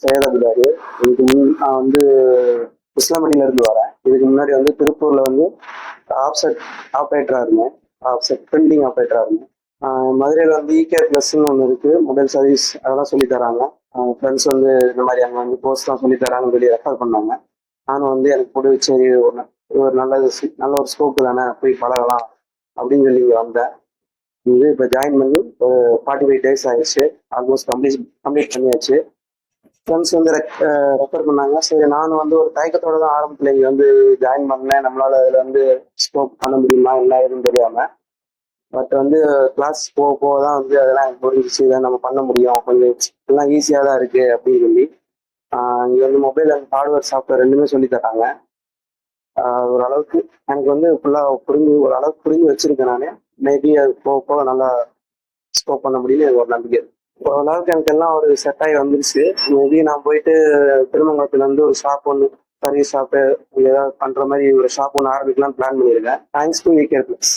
சையத் அபுதாரி. நான் வந்து இஸ்லாமணில இருந்து வரேன். இதுக்கு முன்னாடி வந்து திருப்பூர்ல வந்து ஆப்செட் ஆப்ரேட்டரா இருந்தேன். ஆப்செட் பிரிண்டிங் ஆப்ரேட்டரா இருந்தேன். மதுரையில் வந்து இகேர் ப்ளஸ்ன்னு ஒன்று இருக்கு, மொபைல் சர்வீஸ் அதெல்லாம் சொல்லி தராங்க. ஃப்ரெண்ட்ஸ் வந்து இந்த மாதிரி அங்கே வந்து கோர்ஸ்லாம் சொல்லி தராங்கன்னு சொல்லி ரெஃபர் பண்ணாங்க. நானும் வந்து எனக்கு பிடிச்ச சரி ஒரு நல்ல ஒரு ஸ்கோப்பு தானே, போய் பழகலாம் அப்படின்னு சொல்லி இங்கே வந்தேன். இது இப்போ ஜாயின் பண்ணி ஒரு 45 days ஆயிடுச்சு. ஆல்மோஸ்ட் கம்ப்ளீட் பண்ணியாச்சு. ஃப்ரெண்ட்ஸ் வந்து ரெஃபர் பண்ணாங்க. சரி, நானும் வந்து ஒரு தயக்கத்தோட தான் ஆரம்பத்தில் இங்கே வந்து ஜாயின் பண்ணேன். நம்மளால அதில் வந்து ஸ்கோப் பண்ண முடியுமா என்ன ஏதுன்னு தெரியாமல். பட் வந்து கிளாஸ் போக போக தான் வந்து அதெல்லாம் எனக்கு புரிஞ்சிச்சு. இதை நம்ம பண்ண முடியும், கொஞ்சம் எல்லாம் ஈஸியாக தான் இருக்குது அப்படின்னு சொல்லி. இங்கே வந்து மொபைல் அண்ட் ஹார்ட்வேர் சாஃப்ட்வேர் ரெண்டுமே சொல்லி தராங்க. ஓரளவுக்கு எனக்கு வந்து ஃபுல்லாக ஓரளவுக்கு புரிஞ்சு வச்சுருக்கேன் நான். மேபி அது போக போக நல்லா ஸ்கோப் பண்ண முடியும்னு எனக்கு ஒரு நம்பிக்கை. ஓரளவுக்கு எனக்கு எல்லாம் ஒரு செட் ஆகி வந்துருச்சு. மேபி நான் போயிட்டு திருமங்கலத்துல இருந்து ஒரு ஷாப் ஒன்று, சர்வீஸ் ஷாப்பு ஏதாவது பண்ணுற மாதிரி ஒரு ஷாப் ஒன்று ஆரம்பிக்கலாம்னு பிளான் பண்ணியிருக்கேன். Thanks to விகேர் plus.